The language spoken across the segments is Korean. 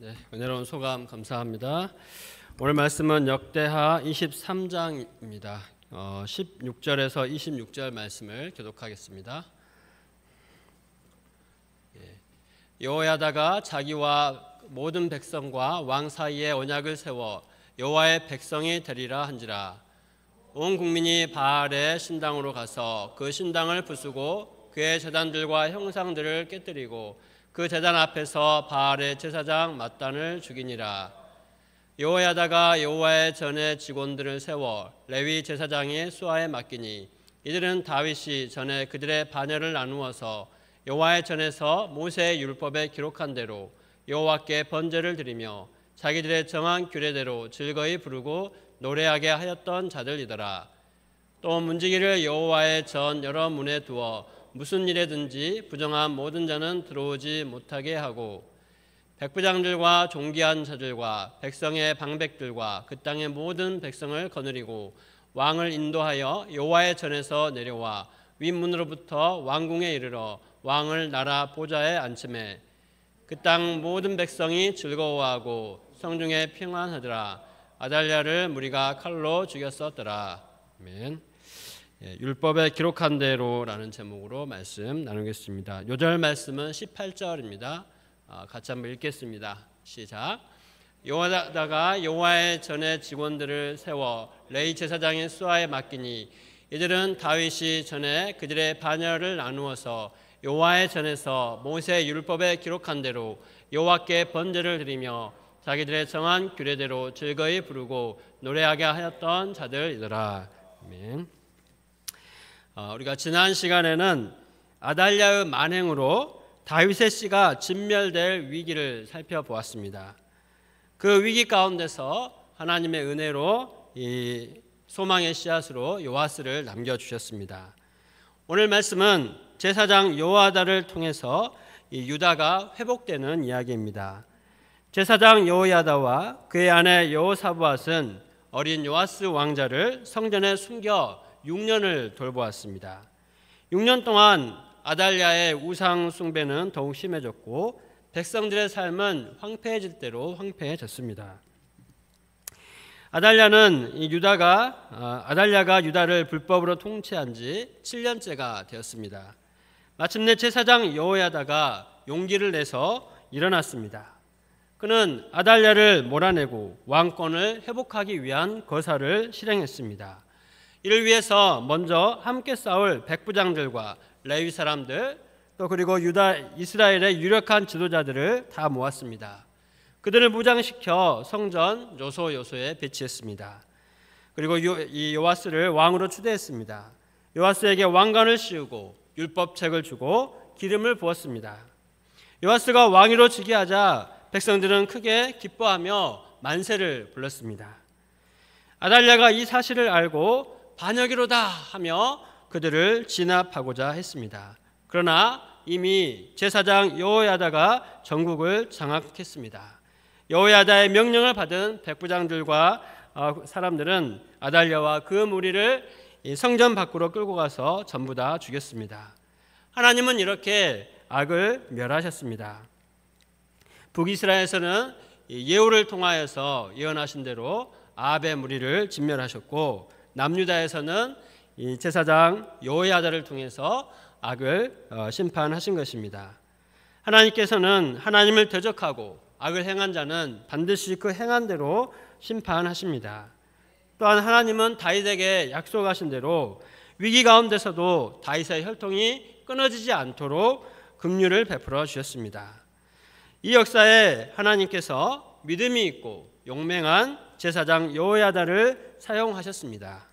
네, 은혜로운 소감 감사합니다. 오늘 말씀은 역대하 23장입니다. 16절에서 26절 말씀을 교독하겠습니다. 여호야다가 자기와 모든 백성과 왕 사이에 언약을 세워 여호와의 백성이 되리라 한지라. 온 국민이 바알의 신당으로 가서 그 신당을 부수고 그의 제단들과 형상들을 깨뜨리고 그 제단 앞에서 바알의 제사장 맏단을 죽이니라. 여호야다가 여호와의 전에 직원들을 세워 레위 제사장이 수하에 맡기니 이들은 다윗이 전에 그들의 반열을 나누어서 여호와의 전에서 모세의 율법에 기록한 대로 여호와께 번제를 드리며 자기들의 정한 규례대로 즐거이 부르고 노래하게 하였던 자들이더라. 또 문지기를 여호와의 전 여러 문에 두어 무슨 일에든지 부정한 모든 자는 들어오지 못하게 하고 백부장들과 존귀한 자들과 백성의 방백들과 그 땅의 모든 백성을 거느리고 왕을 인도하여 여호와의 전에서 내려와 윗문으로부터 왕궁에 이르러 왕을 나라 보좌에 앉히매 그 땅 모든 백성이 즐거워하고 성중에 평안하더라. 아달랴를 무리가 칼로 죽였었더라. 아멘. 율법에 기록한 대로라는 제목으로 말씀 나누겠습니다. 요절 말씀은 18절입니다. 같이 한번 읽겠습니다. 시작. 여호야다가 여호와의 전에 직원들을 세워 레위 제사장의 수하에 맡기니 이들은 다윗이 전에 그들의 반열을 나누어서 여호와의 전에서 모세의 율법에 기록한 대로 여호와께 번제를 드리며 자기들의 정한 규례대로 즐거이 부르고 노래하게 하였던 자들이더라. 아멘. 우리가 지난 시간에는 아달랴의 만행으로 다윗의 씨가 진멸될 위기를 살펴보았습니다. 그 위기 가운데서 하나님의 은혜로 이 소망의 씨앗으로 요아스를 남겨주셨습니다. 오늘 말씀은 제사장 여호야다를 통해서 이 유다가 회복되는 이야기입니다. 제사장 여호야다와 그의 아내 여호사부앗은 어린 요아스 왕자를 성전에 숨겨 6년을 돌보았습니다. 6년 동안 아달랴의 우상 숭배는 더욱 심해졌고 백성들의 삶은 황폐해질 대로 황폐해졌습니다. 아달랴가 유다를 불법으로 통치한 지 7년째가 되었습니다. 마침내 제사장 여호야다가 용기를 내서 일어났습니다. 그는 아달랴를 몰아내고 왕권을 회복하기 위한 거사를 실행했습니다. 이를 위해서 먼저 함께 싸울 백부장들과 레위 사람들 또 그리고 유다 이스라엘의 유력한 지도자들을 다 모았습니다. 그들을 무장시켜 성전 요소에 배치했습니다. 그리고 이 요아스를 왕으로 추대했습니다. 요아스에게 왕관을 씌우고 율법책을 주고 기름을 부었습니다. 요아스가 왕위로 즉위하자 백성들은 크게 기뻐하며 만세를 불렀습니다. 아달랴가 이 사실을 알고 반역이로다 하며 그들을 진압하고자 했습니다. 그러나 이미 제사장 여호야다가 전국을 장악했습니다. 여호야다의 명령을 받은 백부장들과 사람들은 아달랴와 그 무리를 성전 밖으로 끌고 가서 전부 다 죽였습니다. 하나님은 이렇게 악을 멸하셨습니다. 북이스라엘에서는 예후를 통하여서 예언하신 대로 아합의 무리를 진멸하셨고 남유다에서는 이 제사장 여호야다를 통해서 악을 심판하신 것입니다. 하나님께서는 하나님을 대적하고 악을 행한 자는 반드시 그 행한 대로 심판하십니다. 또한 하나님은 다윗에게 약속하신 대로 위기 가운데서도 다윗의 혈통이 끊어지지 않도록 긍휼을 베풀어 주셨습니다. 이 역사에 하나님께서 믿음이 있고 용맹한 제사장 여호야다를 사용하셨습니다.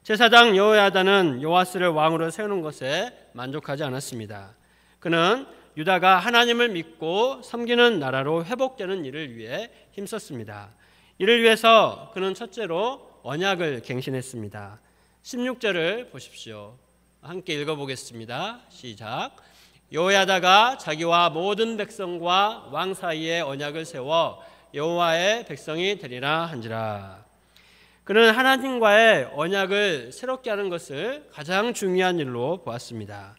제사장 여호야다는 요아스를 왕으로 세우는 것에 만족하지 않았습니다. 그는 유다가 하나님을 믿고 섬기는 나라로 회복되는 일을 위해 힘썼습니다. 이를 위해서 그는 첫째로 언약을 갱신했습니다. 16절을 보십시오. 함께 읽어보겠습니다. 시작. 여호야다가 자기와 모든 백성과 왕 사이에 언약을 세워 여호와의 백성이 되리라 한지라. 그는 하나님과의 언약을 새롭게 하는 것을 가장 중요한 일로 보았습니다.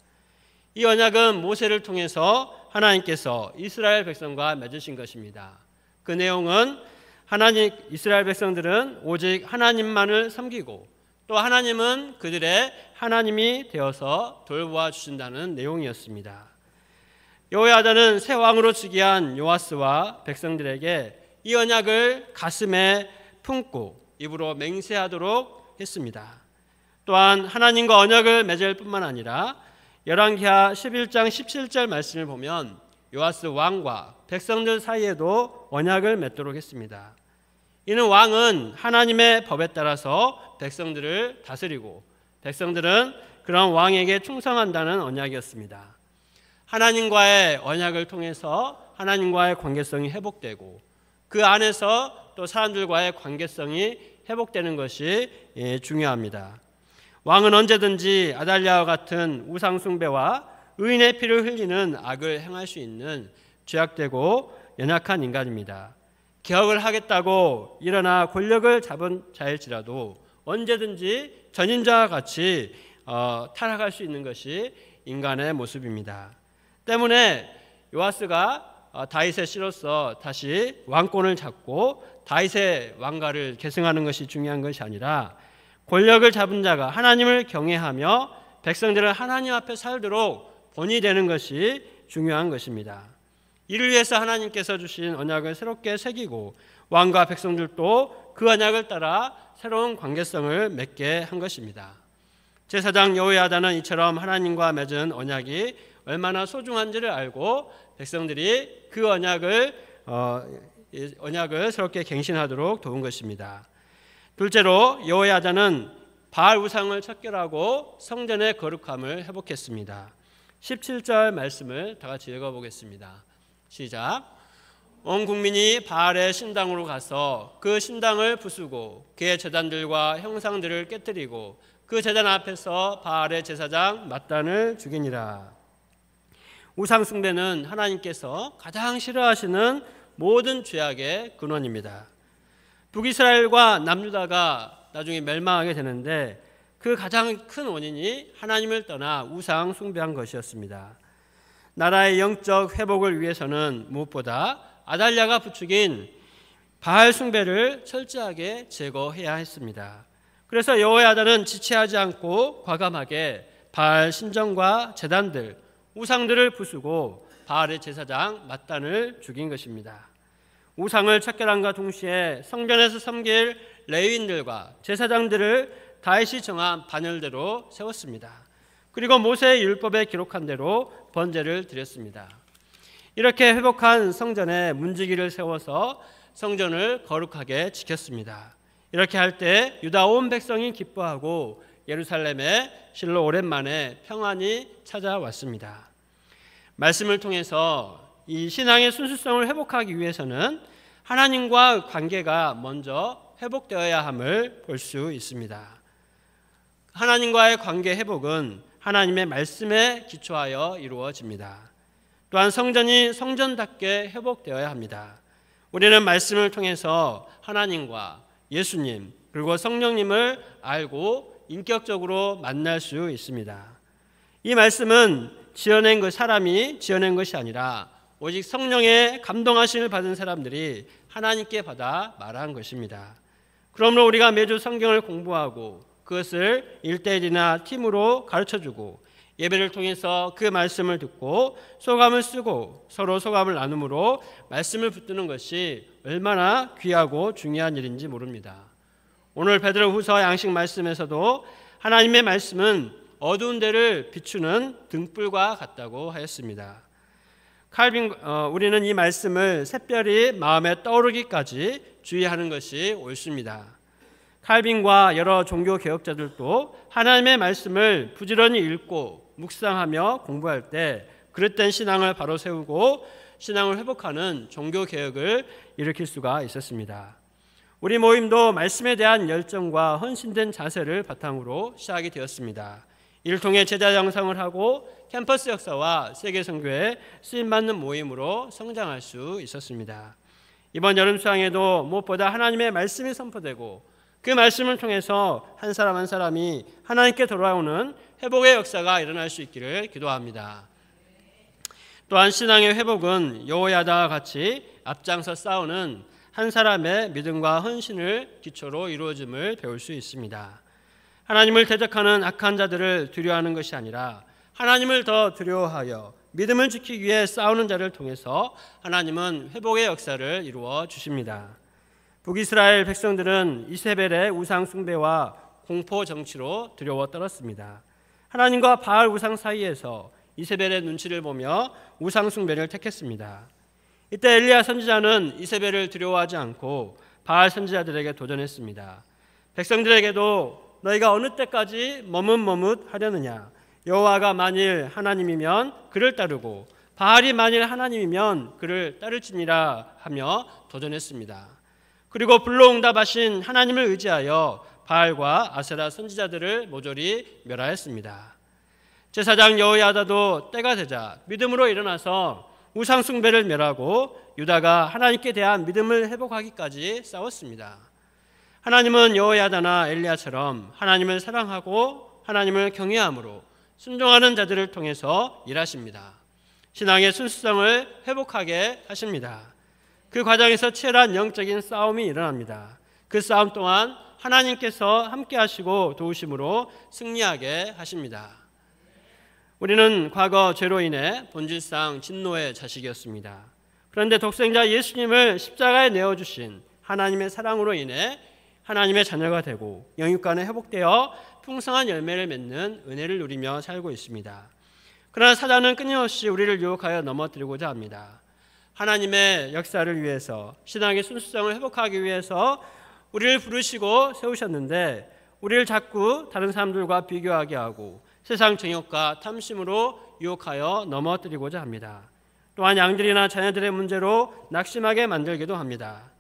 이 언약은 모세를 통해서 하나님께서 이스라엘 백성과 맺으신 것입니다. 그 내용은 하나님 이스라엘 백성들은 오직 하나님만을 섬기고 또 하나님은 그들의 하나님이 되어서 돌보아 주신다는 내용이었습니다. 여호야다는 새 왕으로 즉위한 요아스와 백성들에게 이 언약을 가슴에 품고 입으로 맹세하도록 했습니다. 또한 하나님과 언약을 맺을 뿐만 아니라 열왕기하 11장 17절 말씀을 보면 요아스 왕과 백성들 사이에도 언약을 맺도록 했습니다. 이는 왕은 하나님의 법에 따라서 백성들을 다스리고 백성들은 그런 왕에게 충성한다는 언약이었습니다. 하나님과의 언약을 통해서 하나님과의 관계성이 회복되고 그 안에서 또 사람들과의 관계성이 회복되는 것이 중요합니다. 왕은 언제든지 아달랴와 같은 우상 숭배와 의인의 피를 흘리는 악을 행할 수 있는 죄악되고 연약한 인간입니다. 개혁을 하겠다고 일어나 권력을 잡은 자일지라도 언제든지 전인자와 같이 타락할 수 있는 것이 인간의 모습입니다. 때문에 요아스가 다윗의 씨로서 다시 왕권을 잡고 다윗의 왕가를 계승하는 것이 중요한 것이 아니라 권력을 잡은 자가 하나님을 경외하며 백성들은 하나님 앞에 살도록 본이 되는 것이 중요한 것입니다. 이를 위해서 하나님께서 주신 언약을 새롭게 새기고 왕과 백성들도 그 언약을 따라 새로운 관계성을 맺게 한 것입니다. 제사장 여호야다는 이처럼 하나님과 맺은 언약이 얼마나 소중한지를 알고 백성들이 그 언약을 새롭게 갱신하도록 도운 것입니다. 둘째로 여호야다는 바알 우상을 척결하고 성전의 거룩함을 회복했습니다. 17절 말씀을 다 같이 읽어보겠습니다. 시작. 온 국민이 바알의 신당으로 가서 그 신당을 부수고 그의 제단들과 형상들을 깨뜨리고 그 제단 앞에서 바알의 제사장 맏단을 죽이니라. 우상 숭배는 하나님께서 가장 싫어하시는 모든 죄악의 근원입니다. 북이스라엘과 남유다가 나중에 멸망하게 되는데 그 가장 큰 원인이 하나님을 떠나 우상 숭배한 것이었습니다. 나라의 영적 회복을 위해서는 무엇보다 아달랴가 부추긴 바알 숭배를 철저하게 제거해야 했습니다. 그래서 여호야다는 지체하지 않고 과감하게 바알 신전과 제단들, 우상들을 부수고 바알의 제사장 맏단을 죽인 것입니다. 우상을 척결함과 동시에 성전에서 섬길 레위인들과 제사장들을 다윗이 정한 반열대로 세웠습니다. 그리고 모세의 율법에 기록한 대로 번제를 드렸습니다. 이렇게 회복한 성전에 문지기를 세워서 성전을 거룩하게 지켰습니다. 이렇게 할 때 유다 온 백성이 기뻐하고 예루살렘에 실로 오랜만에 평안이 찾아왔습니다. 말씀을 통해서 이 신앙의 순수성을 회복하기 위해서는 하나님과 관계가 먼저 회복되어야 함을 볼 수 있습니다. 하나님과의 관계 회복은 하나님의 말씀에 기초하여 이루어집니다. 또한 성전이 성전답게 회복되어야 합니다. 우리는 말씀을 통해서 하나님과 예수님 그리고 성령님을 알고 인격적으로 만날 수 있습니다. 이 말씀은 사람이 지어낸 것이 아니라 오직 성령의 감동하심을 받은 사람들이 하나님께 받아 말한 것입니다. 그러므로 우리가 매주 성경을 공부하고 그것을 1:1이나 팀으로 가르쳐주고 예배를 통해서 그 말씀을 듣고 소감을 쓰고 서로 소감을 나눔으로 말씀을 붙드는 것이 얼마나 귀하고 중요한 일인지 모릅니다. 오늘 베드로후서 양식 말씀에서도 하나님의 말씀은 어두운 데를 비추는 등불과 같다고 하였습니다. 우리는 이 말씀을 샛별이 마음에 떠오르기까지 주의하는 것이 옳습니다. 칼빈과 여러 종교 개혁자들도 하나님의 말씀을 부지런히 읽고 묵상하며 공부할 때 그릇된 신앙을 바로 세우고 신앙을 회복하는 종교 개혁을 일으킬 수가 있었습니다. 우리 모임도 말씀에 대한 열정과 헌신된 자세를 바탕으로 시작이 되었습니다. 이를 통해 제자 양성을 하고 캠퍼스 역사와 세계 선교에 쓰임받는 모임으로 성장할 수 있었습니다. 이번 여름 수양에도 무엇보다 하나님의 말씀이 선포되고 그 말씀을 통해서 한 사람 한 사람이 하나님께 돌아오는 회복의 역사가 일어날 수 있기를 기도합니다. 또한 신앙의 회복은 여호야다와 같이 앞장서 싸우는 한 사람의 믿음과 헌신을 기초로 이루어짐을 배울 수 있습니다. 하나님을 대적하는 악한 자들을 두려워하는 것이 아니라 하나님을 더 두려워하여 믿음을 지키기 위해 싸우는 자를 통해서 하나님은 회복의 역사를 이루어 주십니다. 북이스라엘 백성들은 이세벨의 우상 숭배와 공포 정치로 두려워 떨었습니다. 하나님과 바알 우상 사이에서 이세벨의 눈치를 보며 우상 숭배를 택했습니다. 이때 엘리야 선지자는 이세벨을 두려워하지 않고 바알 선지자들에게 도전했습니다. 백성들에게도 너희가 어느 때까지 머뭇머뭇하려느냐, 여호와가 만일 하나님이면 그를 따르고 바알이 만일 하나님이면 그를 따를지니라 하며 도전했습니다. 그리고 불로응답하신 하나님을 의지하여 바알과 아세라 선지자들을 모조리 멸하였습니다. 제사장 여호야다도 때가 되자 믿음으로 일어나서 우상 숭배를 멸하고 유다가 하나님께 대한 믿음을 회복하기까지 싸웠습니다. 하나님은 여호야다나 엘리야처럼 하나님을 사랑하고 하나님을 경외함으로 순종하는 자들을 통해서 일하십니다. 신앙의 순수성을 회복하게 하십니다. 그 과정에서 치열한 영적인 싸움이 일어납니다. 그 싸움 동안 하나님께서 함께 하시고 도우심으로 승리하게 하십니다. 우리는 과거 죄로 인해 본질상 진노의 자식이었습니다. 그런데 독생자 예수님을 십자가에 내어주신 하나님의 사랑으로 인해 하나님의 자녀가 되고 영육간에 회복되어 풍성한 열매를 맺는 은혜를 누리며 살고 있습니다. 그러나 사단은 끊임없이 우리를 유혹하여 넘어뜨리고자 합니다. 하나님의 역사를 위해서, 신앙의 순수성을 회복하기 위해서 우리를 부르시고 세우셨는데 우리를 자꾸 다른 사람들과 비교하게 하고 세상 정욕과 탐심으로 유혹하여 넘어뜨리고자 합니다. 또한 양들이나 자녀들의 문제로 낙심하게 만들기도 합니다.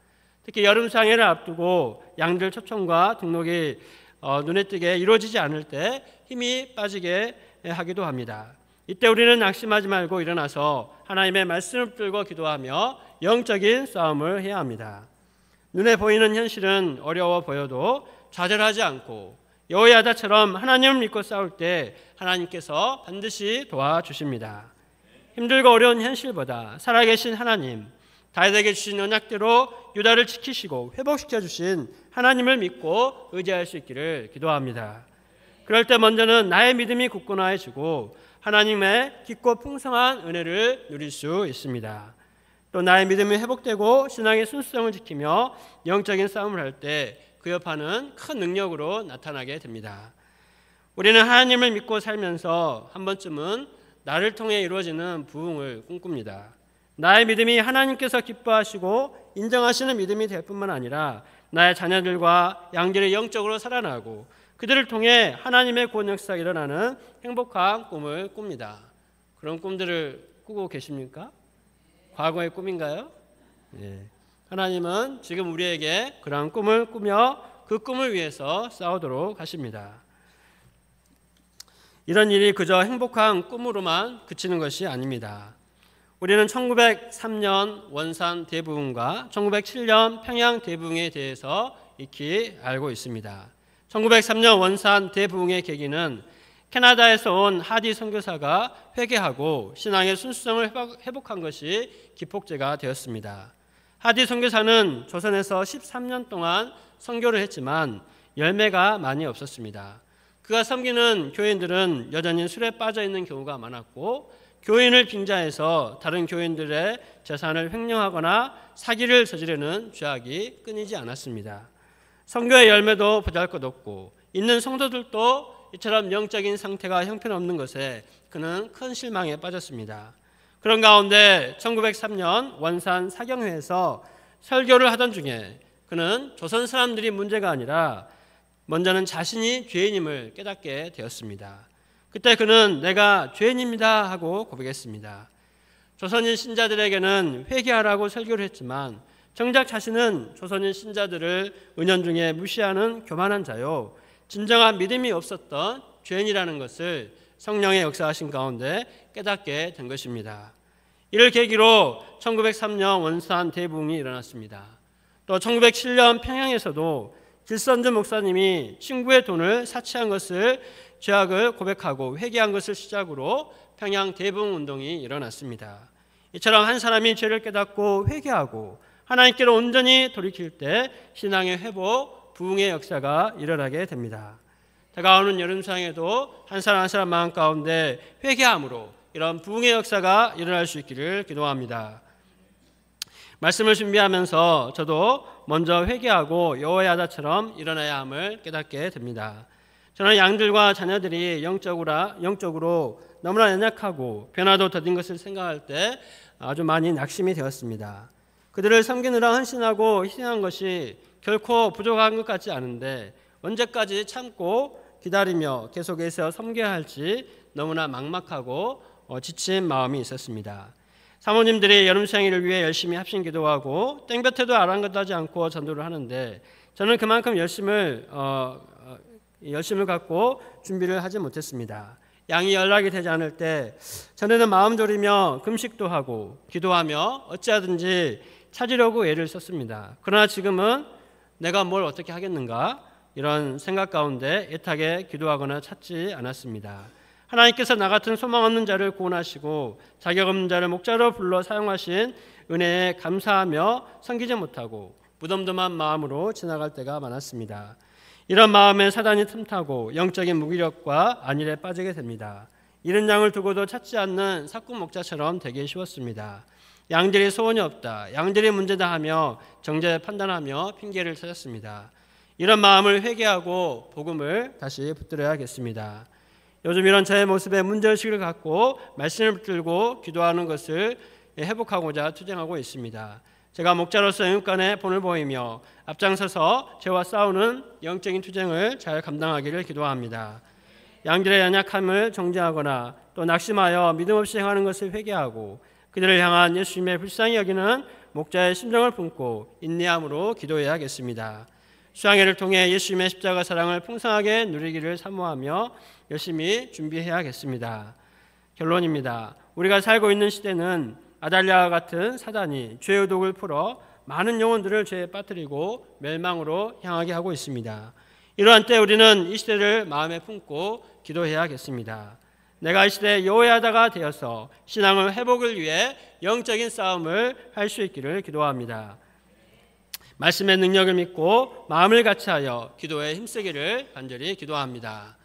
특히 여름상해를 앞두고 양들 초청과 등록이 눈에 띄게 이루어지지 않을 때 힘이 빠지게 하기도 합니다. 이때 우리는 낙심하지 말고 일어나서 하나님의 말씀을 붙들고 기도하며 영적인 싸움을 해야 합니다. 눈에 보이는 현실은 어려워 보여도 좌절하지 않고 여호야다처럼 하나님을 믿고 싸울 때 하나님께서 반드시 도와주십니다. 힘들고 어려운 현실보다 살아계신 하나님, 다윗에게 주신 언약대로 유다를 지키시고 회복시켜 주신 하나님을 믿고 의지할 수 있기를 기도합니다. 그럴 때 먼저는 나의 믿음이 굳건해지고 하나님의 깊고 풍성한 은혜를 누릴 수 있습니다. 또 나의 믿음이 회복되고 신앙의 순수성을 지키며 영적인 싸움을 할 때 그 여파는 큰 능력으로 나타나게 됩니다. 우리는 하나님을 믿고 살면서 한 번쯤은 나를 통해 이루어지는 부흥을 꿈꿉니다. 나의 믿음이 하나님께서 기뻐하시고 인정하시는 믿음이 될 뿐만 아니라 나의 자녀들과 양들이 영적으로 살아나고 그들을 통해 하나님의 구원 역사가 일어나는 행복한 꿈을 꿉니다. 그런 꿈들을 꾸고 계십니까? 과거의 꿈인가요? 네. 하나님은 지금 우리에게 그러한 꿈을 꾸며 그 꿈을 위해서 싸우도록 하십니다. 이런 일이 그저 행복한 꿈으로만 그치는 것이 아닙니다. 우리는 1903년 원산 대부흥과 1907년 평양 대부흥에 대해서 익히 알고 있습니다. 1903년 원산 대부흥의 계기는 캐나다에서 온 하디 선교사가 회개하고 신앙의 순수성을 회복한 것이 기폭제가 되었습니다. 하디 선교사는 조선에서 13년 동안 선교를 했지만 열매가 많이 없었습니다. 그가 섬기는 교인들은 여전히 술에 빠져 있는 경우가 많았고 교인을 빙자해서 다른 교인들의 재산을 횡령하거나 사기를 저지르는 죄악이 끊이지 않았습니다. 선교의 열매도 보잘것없고 있는 성도들도 이처럼 영적인 상태가 형편없는 것에 그는 큰 실망에 빠졌습니다. 그런 가운데 1903년 원산 사경회에서 설교를 하던 중에 그는 조선 사람들이 문제가 아니라 먼저는 자신이 죄인임을 깨닫게 되었습니다. 그때 그는 내가 죄인입니다 하고 고백했습니다. 조선인 신자들에게는 회개하라고 설교를 했지만 정작 자신은 조선인 신자들을 은연중에 무시하는 교만한 자요 진정한 믿음이 없었던 죄인이라는 것을 성령의 역사하신 가운데 깨닫게 된 것입니다. 이를 계기로 1903년 원산 대부흥이 일어났습니다. 또 1907년 평양에서도 길선주 목사님이 친구의 돈을 사치한 것을 죄악을 고백하고 회개한 것을 시작으로 평양 대부흥 운동이 일어났습니다. 이처럼 한 사람이 죄를 깨닫고 회개하고 하나님께로 온전히 돌이킬 때 신앙의 회복, 부흥의 역사가 일어나게 됩니다. 다가오는 여름상에도 한 사람 한 사람 마음 가운데 회개함으로 이런 부흥의 역사가 일어날 수 있기를 기도합니다. 말씀을 준비하면서 저도 먼저 회개하고 여호야다처럼 일어나야 함을 깨닫게 됩니다. 저는 양들과 자녀들이 영적으로 너무나 연약하고 변화도 더딘 것을 생각할 때 아주 많이 낙심이 되었습니다. 그들을 섬기느라 헌신하고 희생한 것이 결코 부족한 것 같지 않은데 언제까지 참고 기다리며 계속해서 섬겨야 할지 너무나 막막하고 지친 마음이 있었습니다. 사모님들이 여름생일을 위해 열심히 합심 기도하고 땡볕에도 아랑곳하지 않고 전도를 하는데 저는 그만큼 열심을 갖고 준비를 하지 못했습니다. 양이 연락이 되지 않을 때 전에는 마음 졸이며 금식도 하고 기도하며 어찌하든지 찾으려고 애를 썼습니다. 그러나 지금은 내가 뭘 어떻게 하겠는가 이런 생각 가운데 애타게 기도하거나 찾지 않았습니다. 하나님께서 나 같은 소망 없는 자를 구원하시고 자격 없는 자를 목자로 불러 사용하신 은혜에 감사하며 섬기지 못하고 무덤덤한 마음으로 지나갈 때가 많았습니다. 이런 마음에 사단이 틈타고 영적인 무기력과 안일에 빠지게 됩니다. 이런 양을 두고도 찾지 않는 삭군 목자처럼 되기 쉬웠습니다. 양들이 소원이 없다, 양들이 문제다 하며 정죄 판단하며 핑계를 찾았습니다. 이런 마음을 회개하고 복음을 다시 붙들어야겠습니다. 요즘 이런 저의 모습에 문제의식을 갖고 말씀을 붙들고 기도하는 것을 회복하고자 투쟁하고 있습니다. 제가 목자로서 영육간에 본을 보이며 앞장서서 죄와 싸우는 영적인 투쟁을 잘 감당하기를 기도합니다. 양들의 연약함을 정죄하거나 또 낙심하여 믿음 없이 행하는 것을 회개하고 그들을 향한 예수님의 불쌍히 여기는 목자의 심정을 품고 인내함으로 기도해야겠습니다. 수양회를 통해 예수님의 십자가 사랑을 풍성하게 누리기를 사모하며 열심히 준비해야겠습니다. 결론입니다. 우리가 살고 있는 시대는 아달랴와 같은 사단이 죄의 독을 풀어 많은 영혼들을 죄에 빠뜨리고 멸망으로 향하게 하고 있습니다. 이러한 때 우리는 이 시대를 마음에 품고 기도해야겠습니다. 내가 이 시대에 여호야다가 되어서 신앙의 회복을 위해 영적인 싸움을 할 수 있기를 기도합니다. 말씀의 능력을 믿고 마음을 같이하여 기도에 힘쓰기를 간절히 기도합니다.